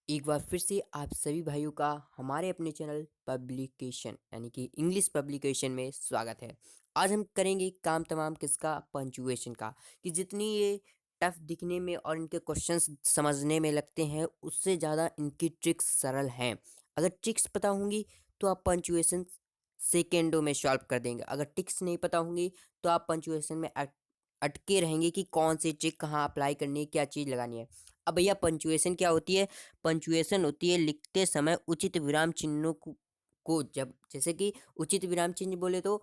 एक बार फिर से आप सभी भाइयों का हमारे अपने चैनल पब्लिकेशन यानी कि इंग्लिश पब्लिकेशन में स्वागत है। आज हम करेंगे काम तमाम किसका, पंचुएशन का। कि जितनी ये टफ दिखने में और इनके क्वेश्चंस समझने में लगते हैं, उससे ज़्यादा इनकी ट्रिक्स सरल हैं। अगर ट्रिक्स पता होंगी तो आप पंचुएशन सेकेंडों में सॉल्व कर देंगे। अगर ट्रिक्स नहीं पता होंगी तो आप पंचुएशन में अटके रहेंगे कि कौन सी ट्रिक कहाँ अप्लाई करनी है, क्या चीज़ लगानी है। अब भैया पंचुएशन क्या होती है? पंचुएशन होती है लिखते समय उचित विराम चिन्हों को जब जैसे कि उचित विराम चिन्ह बोले तो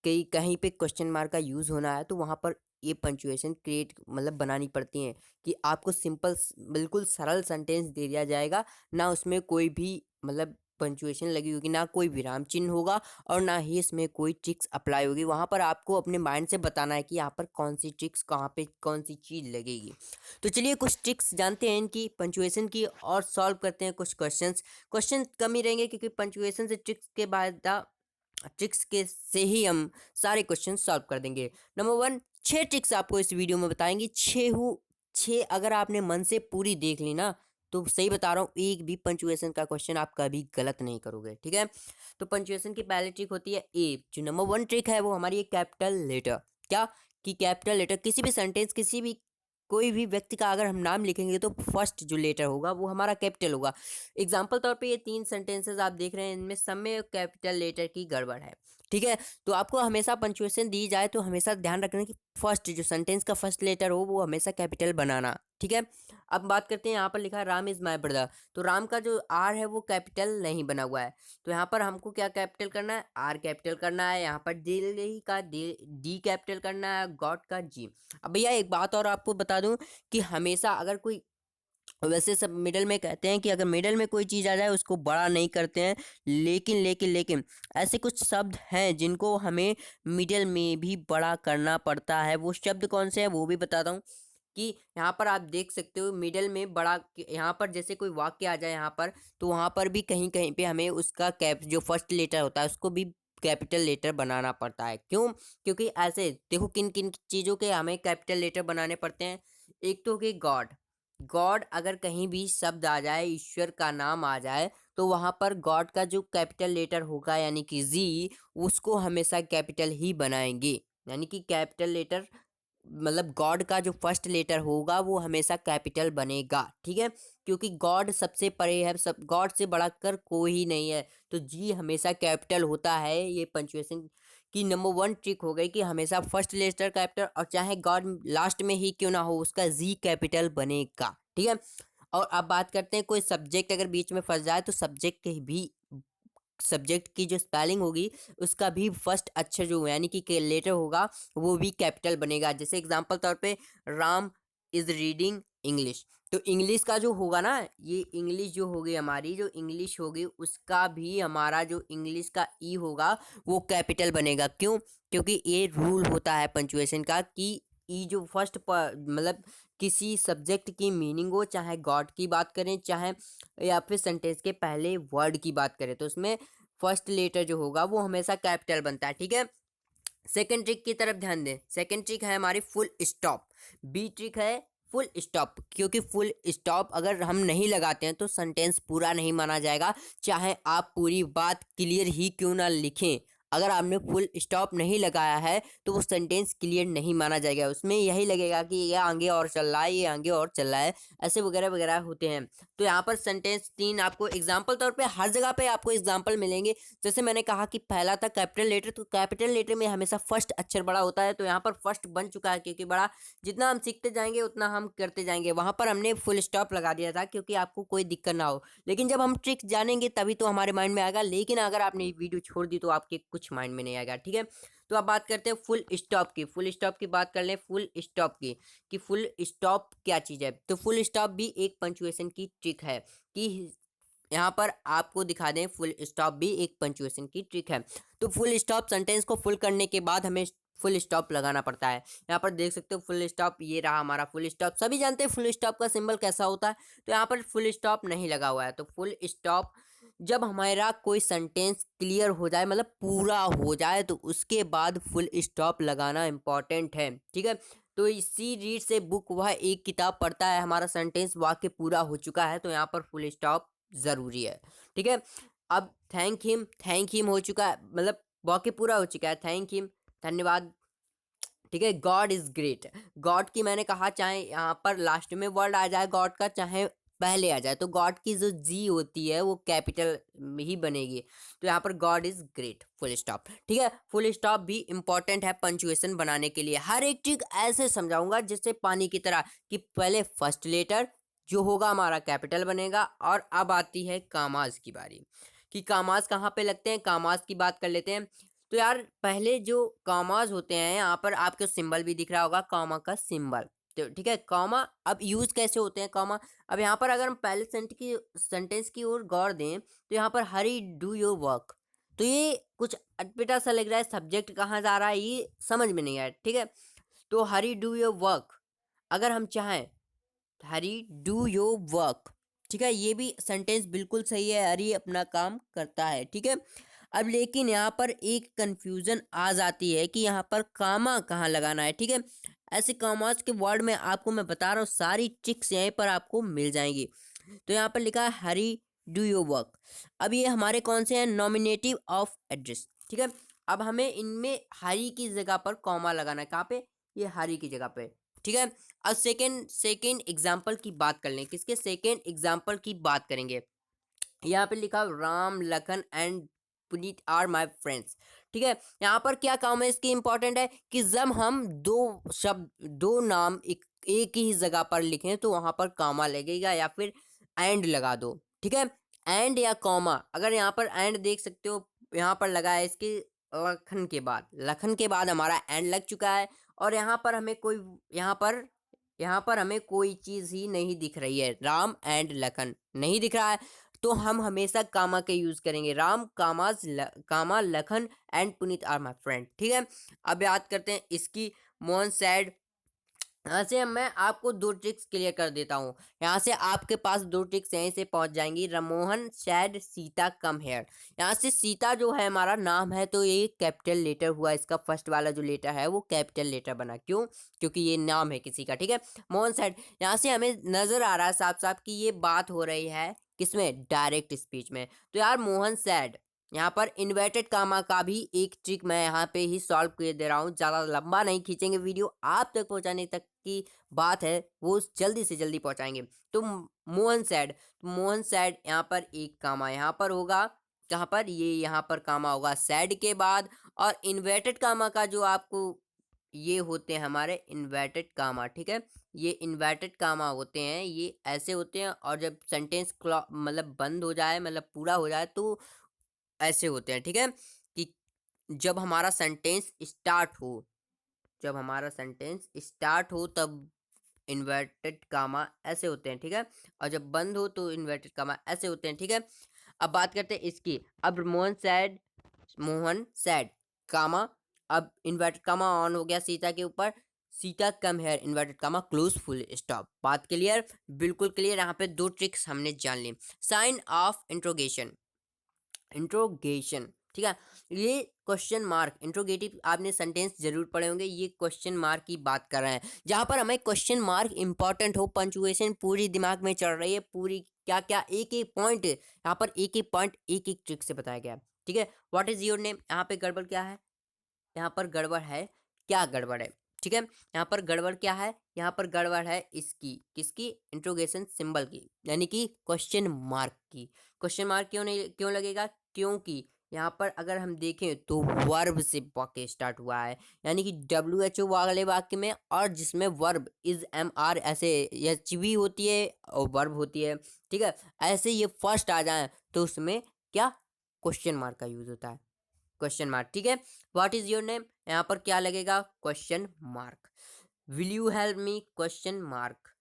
कहीं कहीं पे क्वेश्चन मार्क का यूज़ होना है तो वहाँ पर ये पंचुएशन क्रिएट मतलब बनानी पड़ती हैं कि आपको सिंपल बिल्कुल सरल सेंटेंस दे दिया जाएगा। ना उसमें कोई भी मतलब पंचुएशन लगी होगी, ना कोई विराम चिन्ह होगा और ना ही इसमें कोई ट्रिक्स अप्लाई होगी। वहाँ पर आपको अपने माइंड से बताना है कि यहाँ पर कौन सी ट्रिक्स कहाँ पे कौन सी चीज़ लगेगी। तो चलिए कुछ ट्रिक्स जानते हैं इनकी पंचुएशन की और सॉल्व करते हैं कुछ क्वेश्चंस। क्वेश्चन कम ही रहेंगे क्योंकि पंचुएशन से ट्रिक्स के बाद ट्रिक्स के से ही हम सारे क्वेश्चन सॉल्व कर देंगे। नंबर वन, 6 ट्रिक्स आपको इस वीडियो में बताएंगे। 6 अगर आपने मन से पूरी देख ली ना, तो सही बता रहा हूँ, एक भी पंचुएशन का क्वेश्चन आप कभी गलत नहीं करोगे। ठीक है, तो पंचुएशन की पहली ट्रिक होती है ए। जो नंबर वन ट्रिक है वो हमारी कैपिटल लेटर। क्या? कि कैपिटल लेटर किसी भी सेंटेंस, किसी भी कोई भी व्यक्ति का अगर हम नाम लिखेंगे तो फर्स्ट जो लेटर होगा वो हमारा कैपिटल होगा। एग्जाम्पल तौर पे ये 3 सेंटेंसेस आप देख रहे हैं, इनमें सब में कैपिटल लेटर की गड़बड़ है। ठीक है, तो आपको हमेशा पंचुएशन दी जाए तो हमेशा ध्यान रखना कि फर्स्ट जो सेंटेंस का फर्स्ट लेटर हो वो हमेशा कैपिटल बनाना। ठीक है, अब बात करते हैं, यहाँ पर लिखा है राम इज माई ब्रदर, तो राम का जो आर है वो कैपिटल नहीं बना हुआ है। तो यहाँ पर हमको क्या कैपिटल करना है? आर कैपिटल करना है। यहाँ पर दिल्ली का डी कैपिटल करना है, गॉड का जी। अब भैया एक बात और आपको बता दूं कि हमेशा अगर कोई, वैसे सब मिडल में कहते हैं कि अगर मिडल में कोई चीज़ आ जाए उसको बड़ा नहीं करते हैं, लेकिन ऐसे कुछ शब्द हैं जिनको हमें मिडल में भी बड़ा करना पड़ता है। वो शब्द कौन से हैं वो भी बताता हूँ। कि यहाँ पर आप देख सकते हो मिडल में बड़ा, यहाँ पर जैसे कोई वाक्य आ जाए यहाँ पर, तो वहाँ पर भी कहीं कहीं पे हमें उसका कैप जो फर्स्ट लेटर होता है उसको भी कैपिटल लेटर बनाना पड़ता है। क्यों? क्योंकि ऐसे देखो किन किन चीज़ों के हमें कैपिटल लेटर बनाने पड़ते हैं। एक तो कि गॉड, गॉड अगर कहीं भी शब्द आ जाए, ईश्वर का नाम आ जाए, तो वहाँ पर गॉड का जो कैपिटल लेटर होगा यानी कि जी, उसको हमेशा कैपिटल ही बनाएंगे। यानी कि कैपिटल लेटर मतलब गॉड का जो फर्स्ट लेटर होगा वो हमेशा कैपिटल बनेगा। ठीक है, क्योंकि गॉड सबसे परे है, सब गॉड से बढ़कर कोई ही नहीं है, तो जी हमेशा कैपिटल होता है। ये पंचुएशन की नंबर वन ट्रिक हो गई कि हमेशा फर्स्ट लेटर कैपिटल, और चाहे गॉड लास्ट में ही क्यों ना हो उसका जी कैपिटल बनेगा। ठीक है, और अब बात करते हैं कोई सब्जेक्ट अगर बीच में फंस जाए तो सब्जेक्ट के भी, सब्जेक्ट की जो स्पेलिंग होगी उसका भी फर्स्ट अक्षर जो यानी कि लेटर होगा वो भी कैपिटल बनेगा। जैसे एग्जांपल तौर पे राम इज रीडिंग इंग्लिश, तो इंग्लिश का जो होगा ना, ये इंग्लिश जो होगी हमारी, जो इंग्लिश होगी उसका भी हमारा जो इंग्लिश का ई होगा वो कैपिटल बनेगा। क्यों? क्योंकि ये रूल होता है पंचुएशन का कि ई जो फर्स्ट मतलब किसी सब्जेक्ट की मीनिंग हो, चाहे गॉड की बात करें चाहे या फिर सेंटेंस के पहले वर्ड की बात करें, तो उसमें फर्स्ट लेटर जो होगा वो हमेशा कैपिटल बनता है। ठीक है, सेकंड ट्रिक की तरफ ध्यान दें। सेकंड ट्रिक है हमारी फुल स्टॉप। बी ट्रिक है फुल स्टॉप, क्योंकि फुल स्टॉप अगर हम नहीं लगाते हैं तो सेंटेंस पूरा नहीं माना जाएगा, चाहे आप पूरी बात क्लियर ही क्यों ना लिखें। अगर आपने फुल स्टॉप नहीं लगाया है तो वो सेंटेंस क्लियर नहीं माना जाएगा, उसमें यही लगेगा कि ये आगे और चल रहा है, ये आगे और चल रहा है, ऐसे वगैरह वगैरह होते हैं। तो यहाँ पर सेंटेंस 3 आपको एग्जाम्पल तौर पे हर जगह पे आपको एग्जाम्पल मिलेंगे। जैसे मैंने कहा कि पहला था कैपिटल लेटर, तो कैपिटल लेटर में हमेशा फर्स्ट अक्षर बड़ा होता है, तो यहाँ पर फर्स्ट बन चुका है क्योंकि बड़ा, जितना हम सीखते जाएंगे उतना हम करते जाएंगे। वहां पर हमने फुल स्टॉप लगा दिया था क्योंकि आपको कोई दिक्कत ना हो, लेकिन जब हम ट्रिक्स जानेंगे तभी तो हमारे माइंड में आएगा, लेकिन अगर आपने वीडियो छोड़ दी तो आपके कुछ माइंड में नहीं आएगा। ठीक है, तो अब बात करते हैं फुल स्टॉप की। फुल स्टॉप की बात कर लें, फुल स्टॉप की कि फुल स्टॉप क्या चीज़ है। तो फुल स्टॉप भी एक पंचुएशन की ट्रिक है कि यहाँ पर आपको दिखा दें, फुल स्टॉप भी एक पंचुएशन की ट्रिक है। तो फुल स्टॉप सेंटेंस को फुल करने के बाद हमें फुल स्टॉप लगाना पड़ता है। यहाँ पर देख सकते हो फुल स्टॉप, ये रहा हमारा फुल स्टॉप। सभी जानते हैं फुल स्टॉप का सिंबल कैसा होता है, तो यहाँ पर फुल स्टॉप नहीं लगा हुआ है। तो फुल स्टॉप जब हमारा कोई सेंटेंस क्लियर हो जाए, मतलब पूरा हो जाए, तो उसके बाद फुल स्टॉप लगाना इंपॉर्टेंट है। ठीक है, तो इसी रीड से बुक वह एक किताब पढ़ता है, हमारा सेंटेंस वाक्य पूरा हो चुका है, तो यहाँ पर फुल स्टॉप ज़रूरी है। ठीक है, अब थैंक हिम हो चुका है, मतलब वाक्य पूरा हो चुका है, थैंक हिम, धन्यवाद। ठीक है, गॉड इज ग्रेट, गॉड की मैंने कहा चाहे यहाँ पर लास्ट में वर्ड आ जाए गॉड का, चाहे पहले आ जाए, तो गॉड की जो जी होती है वो कैपिटल में ही बनेगी, तो यहाँ पर God is great, full stop. ठीक है, फुल स्टॉप भी इंपॉर्टेंट है पंचुएशन बनाने के लिए। हर एक चीज ऐसे समझाऊंगा जैसे पानी की तरह, कि पहले फर्स्ट लेटर जो होगा हमारा कैपिटल बनेगा, और अब आती है कामाज की बारी, कि कामाज कहाँ पे लगते हैं, कामाज की बात कर लेते हैं। तो यार पहले जो कॉमास होते हैं, यहाँ पर आपको सिंबल भी दिख रहा होगा, कॉमा का सिंबल। तो ठीक है, कॉमा अब यूज कैसे होते हैं कॉमा, अब यहाँ पर अगर हम पहले सेंटेंस की ओर गौर दें, तो यहाँ पर हरी डू योर वर्क, तो ये कुछ अटपटा सा लग रहा है, सब्जेक्ट कहाँ जा रहा है ये समझ में नहीं आया। ठीक है, तो हरी डू योर वर्क, अगर हम चाहें हरी डू योर वर्क, ठीक है, ये भी सेंटेंस बिल्कुल सही है, हरी अपना काम करता है। ठीक है, अब लेकिन यहाँ पर एक कंफ्यूजन आ जाती है कि यहाँ पर कामा कहाँ लगाना है। ठीक है, ऐसे कामास के वर्ड में आपको मैं बता रहा हूँ, सारी ट्रिक्स यहीं पर आपको मिल जाएंगी। तो यहाँ पर लिखा है हरी डू योर वर्क, अब ये हमारे कौन से हैं, नॉमिनेटिव ऑफ एड्रेस। ठीक है, अब हमें इनमें हरी की जगह पर कॉमा लगाना है, कहाँ पे, ये हरी की जगह पे। ठीक है, अब सेकेंड एग्जाम्पल की बात कर लें, किसके सेकेंड एग्जाम्पल की बात करेंगे। यहाँ पे लिखा Ram Lakhan and Puneet are my friends. ठीक है, यहाँ पर क्या काम है इसकी, इंपॉर्टेंट है कि जब हम दो शब्द दो नाम एक ही जगह पर लिखें तो वहां पर कामा लगेगा, या फिर एंड लगा दो। ठीक है, एंड या कॉमा, अगर यहाँ पर एंड देख सकते हो, यहाँ पर लगा है इसके लखन के बाद हमारा एंड लग चुका है, और यहाँ पर हमें कोई यहाँ पर हमें कोई चीज ही नहीं दिख रही है, राम एंड लखन नहीं दिख रहा है, तो हम हमेशा कामा के यूज करेंगे, Ram comma Lakhan and Puneet are my friend. ठीक है, अब याद करते हैं इसकी, मोहन सैड, यहाँ से मैं आपको दो ट्रिक्स क्लियर कर देता हूँ, यहाँ से आपके पास दो ट्रिक्स यहीं से पहुंच जाएंगी। Rammohan sad Sita come hair, यहाँ से सीता जो है हमारा नाम है, तो ये कैपिटल लेटर हुआ, इसका फर्स्ट वाला जो लेटर है वो कैपिटल लेटर बना, क्यों, क्योंकि ये नाम है किसी का। ठीक है, मोहन सैड, यहाँ से हमें नजर आ रहा है साफ साफ कि ये बात हो रही है किसमें, डायरेक्ट स्पीच में। तो यार मोहन सैड, यहाँ पर इन्वर्टेड कामा का भी एक ट्रिक मैं यहाँ पे ही सॉल्व कर दे रहा हूँ, ज़्यादा लंबा नहीं खींचेंगे वीडियो, आप तक पहुँचाने तक की बात है वो जल्दी से जल्दी पहुँचाएंगे। तो मोहन सैड यहाँ पर एक कामा यहाँ पर होगा, कहाँ पर, ये यहाँ पर कामा होगा सैड के बाद, और इन्वर्टेड कामा का जो आपको ये होते हैं हमारे इन्वर्टेड कामा। ठीक है, ये इन्वर्टेड कामा होते हैं, ये ऐसे होते हैं, और जब सेंटेंस मतलब बंद हो जाए, मतलब पूरा हो जाए, तो ऐसे होते हैं। ठीक है, कि जब हमारा सेंटेंस स्टार्ट हो, जब हमारा सेंटेंस स्टार्ट हो तब इन्वर्टेड कामा ऐसे होते हैं। ठीक है, और जब बंद हो तो इन्वर्टेड कामा ऐसे होते हैं। ठीक है, अब बात करते हैं इसकी, अब मोहन सैड कामा, अब इन्वर्टेड कामा ऑन हो गया सीता के ऊपर, Sita come here inverted comma close full stop. बात क्लियर, बिल्कुल क्लियर। यहाँ पे दो ट्रिक्स हमने जान ली। साइन ऑफ इंट्रोगेशन, ठीक है, ये क्वेश्चन मार्क, इंट्रोगेटिव आपने सेंटेंस जरूर पढ़े होंगे, ये क्वेश्चन मार्क की बात कर रहे हैं, जहां पर हमें क्वेश्चन मार्क इंपॉर्टेंट हो, पंचुएशन पूरी दिमाग में चल रही है, पूरी क्या क्या एक एक पॉइंट यहाँ पर एक एक पॉइंट एक एक ट्रिक से बताया गया है। ठीक है, व्हाट इज योर नेम, यहाँ पे गड़बड़ क्या है, यहाँ पर गड़बड़ है, क्या गड़बड़ है। ठीक है, यहाँ पर गड़बड़ क्या है, यहाँ पर गड़बड़ है इसकी, किसकी, इंट्रोगेशन सिंबल की, यानी कि क्वेश्चन मार्क की। क्वेश्चन मार्क क्यों नहीं, क्यों लगेगा, क्योंकि यहाँ पर अगर हम देखें तो वर्ब से वाक्य स्टार्ट हुआ है, यानी कि WHO वाले वाक्य में, और जिसमें वर्ब इज MR ऐसे एच भी होती है और वर्ब होती है। ठीक है, ऐसे ये फर्स्ट आ जाए तो उसमें क्या, क्वेश्चन मार्क का यूज होता है, क्वेश्चन मार्क। ठीक है, व्हाट इज योर नेम, यहाँ पर क्या लगेगा, question mark. Will you help me, question mark.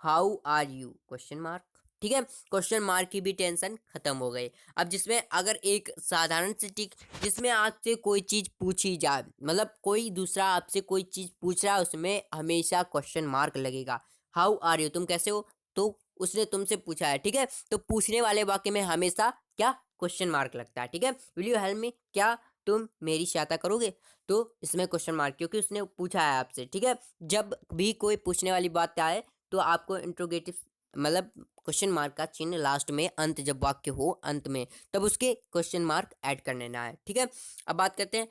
How are you, question mark. ठीक है, क्वेश्चन मार्क की भी टेंशन खत्म हो गई। अब जिसमें अगर एक साधारण सी टिक, जिसमें आपसे कोई चीज पूछी जाए, मतलब कोई दूसरा आपसे कोई चीज पूछ रहा है, उसमें हमेशा क्वेश्चन मार्क लगेगा। हाउ आर यू, तुम कैसे हो, तो उसने तुमसे पूछा है। ठीक है, तो पूछने वाले वाक्य में हमेशा क्या, क्वेश्चन मार्क लगता है। ठीक है, विल यू हेल्प मी, क्या तुम मेरी सहायता करोगे? तो इसमें क्वेश्चन मार्क, क्योंकि उसने पूछा है आपसे, ठीक है। जब भी कोई पूछने वाली बात आए तो आपको इंट्रोगेटिव मतलब क्वेश्चन मार्क का चिन्ह लास्ट में, अंत जब वाक्य हो अंत में, तब उसके क्वेश्चन मार्क ऐड कर लेना है, ठीक है। अब बात करते हैं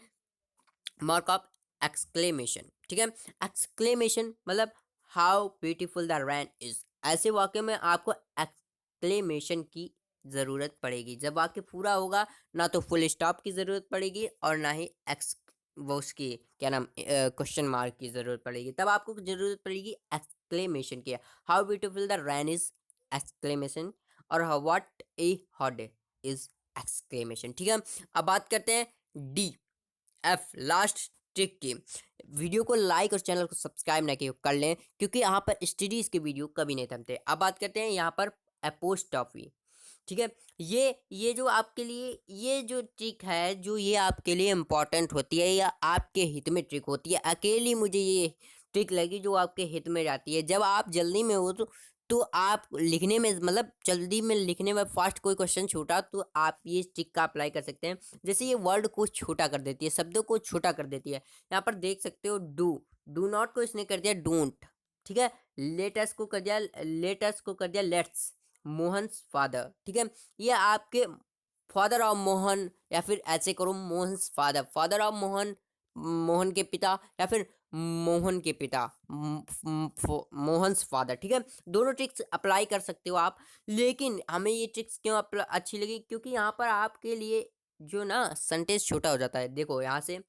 मार्क ऑफ एक्सक्लेमेशन, ठीक है। एक्सक्लेमेशन मतलब how beautiful the rain is. ऐसे वाक्य में आपको एक्सक्लेमेशन की ज़रूरत पड़ेगी। जब वाक्य पूरा होगा ना तो फुल स्टॉप की ज़रूरत पड़ेगी और ना ही एक्स वो उसकी क्या नाम क्वेश्चन मार्क की ज़रूरत पड़ेगी। तब आपको ज़रूरत पड़ेगी एक्सक्लेमेशन की। How beautiful the rain is exclamation, और what a hot is exclamation, ठीक है। अब बात करते हैं डी एफ लास्ट ट्रिक की। वीडियो को लाइक और चैनल को सब्सक्राइब ना किए कर लें, क्योंकि यहाँ पर स्टडीज के वीडियो कभी नहीं थमते। अब बात करते हैं यहाँ पर अपोस्ट्रॉफी, ठीक है। ये जो आपके लिए ये जो ट्रिक है, जो ये आपके लिए इम्पॉर्टेंट होती है या आपके हित में ट्रिक होती है, अकेली मुझे ये ट्रिक लगी जो आपके हित में जाती है। जब आप जल्दी में हो तो आप लिखने में मतलब जल्दी में लिखने में फास्ट कोई क्वेश्चन छोटा, तो आप ये ट्रिक का अप्लाई कर सकते हैं। जैसे ये वर्ड को छोटा कर देती है, शब्दों को छोटा कर देती है। यहाँ पर देख सकते हो डू नॉट को इसने कर दिया डोंट, ठीक है। लेटस को कर दिया लेट्स, मोहन्स फादर, ठीक है। ये आपके फादर ऑफ मोहन, या फिर ऐसे करो Mohan's father, father of Mohan, Mohan के पिता, या फिर मोहन के पिता, मोहन्स फादर, ठीक है। दोनों ट्रिक्स अप्लाई कर सकते हो आप। लेकिन हमें ये ट्रिक्स क्यों अच्छी लगी, क्योंकि यहाँ पर आपके लिए जो ना सेंटेंस छोटा हो जाता है। देखो यहाँ से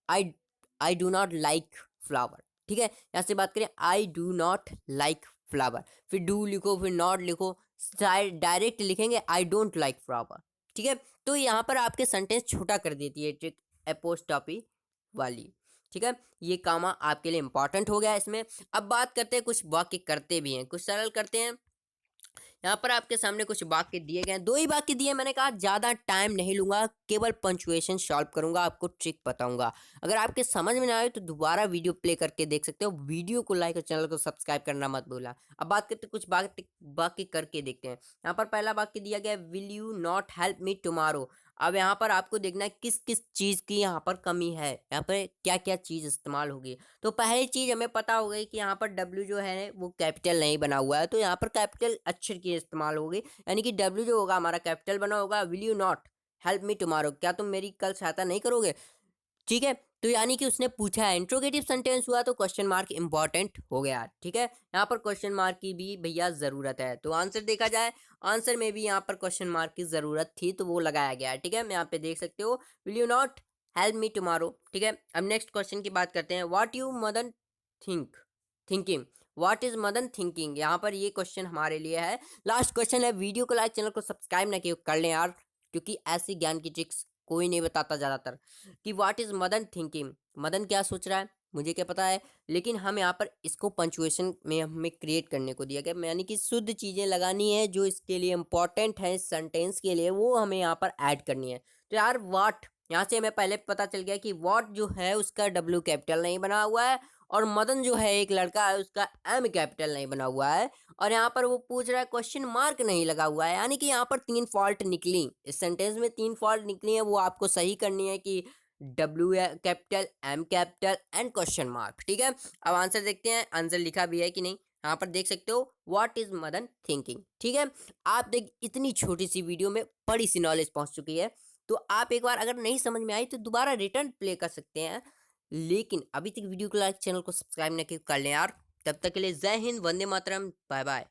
I I do not like flower, ठीक है। यहाँ से बात करें I do not like flower, फिर डू लिखो, फिर नॉट लिखो, डायरेक्ट लिखेंगे आई डोंट लाइक फ्लावर, ठीक है। तो यहाँ पर आपके सेंटेंस छोटा कर देती है ट्रिक एपोस्ट्रॉफी वाली, ठीक है। ये कामा आपके लिए इंपॉर्टेंट हो गया इसमें। अब बात करते हैं कुछ वाक्य करते भी हैं, कुछ सरल करते हैं। यहाँ पर आपके सामने कुछ वाक्य दिए गए हैं, 2 ही वाक्य दिए। मैंने कहा ज़्यादा टाइम नहीं लूंगा, केवल पंचुएशन सॉल्व करूंगा, आपको ट्रिक बताऊंगा। अगर आपके समझ में ना आए तो दोबारा वीडियो प्ले करके देख सकते हो। वीडियो को लाइक और चैनल को सब्सक्राइब करना मत भूलना। अब बात करते हैं कुछ वाक्य करके देखते हैं। यहाँ पर पहला वाक्य दिया गया, will you not help me tomorrow. अब यहाँ पर आपको देखना है किस किस चीज़ की यहाँ पर कमी है, यहाँ पर क्या क्या चीज़ इस्तेमाल होगी। तो पहली चीज़ हमें पता हो गई कि यहाँ पर डब्ल्यू जो है वो कैपिटल नहीं बना हुआ है, तो यहाँ पर कैपिटल अक्षर की इस्तेमाल होगी, यानी कि डब्ल्यू जो होगा हमारा कैपिटल बना होगा। Will you not help me tomorrow, क्या तुम मेरी कल सहायता नहीं करोगे, ठीक है। तो यानी कि उसने पूछा है, इंट्रोगेटिव सेंटेंस हुआ तो क्वेश्चन मार्क इंपॉर्टेंट हो गया, ठीक है। यहाँ पर क्वेश्चन मार्क की भी भैया ज़रूरत है। तो आंसर देखा जाए, आंसर में भी यहाँ पर क्वेश्चन मार्क की ज़रूरत थी, तो वो लगाया गया है, ठीक है। मैं यहाँ पे देख सकते हो will you not help me tomorrow, ठीक है। अब नेक्स्ट क्वेश्चन की बात करते हैं, what you Madan thinking, what is Madan thinking. यहाँ पर ये क्वेश्चन हमारे लिए है, लास्ट क्वेश्चन है। वीडियो को लाइक, चैनल को सब्सक्राइब ना किए कर लें यार, क्योंकि ऐसी ज्ञान की ट्रिक्स कोई नहीं बताता ज़्यादातर। कि what is Madan thinking, Madan क्या सोच रहा है, मुझे क्या पता है। लेकिन हम यहाँ पर इसको पंचुएशन में हमें क्रिएट करने को दिया गया, यानी कि शुद्ध चीज़ें लगानी है जो इसके लिए इंपॉर्टेंट है, सेंटेंस के लिए, वो हमें यहाँ पर ऐड करनी है। तो यार वाट, यहाँ से हमें पहले पता चल गया कि वॉट जो है उसका डब्ल्यू कैपिटल नहीं बना हुआ है, और मदन जो है एक लड़का है उसका एम कैपिटल नहीं बना हुआ है, और यहाँ पर वो पूछ रहा है क्वेश्चन मार्क नहीं लगा हुआ है। यानी कि यहाँ पर 3 फॉल्ट निकली, इस सेंटेंस में 3 फॉल्ट निकली है, वो आपको सही करनी है कि W capital, M capital and question mark, ठीक है। अब आंसर देखते हैं, आंसर लिखा भी है कि नहीं। यहाँ पर देख सकते हो व्हाट इज मदन थिंकिंग, ठीक है। आप देख इतनी छोटी सी वीडियो में बड़ी सी नॉलेज पहुंच चुकी है। तो आप एक बार अगर नहीं समझ में आई तो दोबारा रिटर्न प्ले कर सकते हैं। लेकिन अभी तक वीडियो को लाइक, चैनल को सब्सक्राइब नहीं कर लें यार। तब तक के लिए जय हिंद, वंदे मातरम, बाय बाय।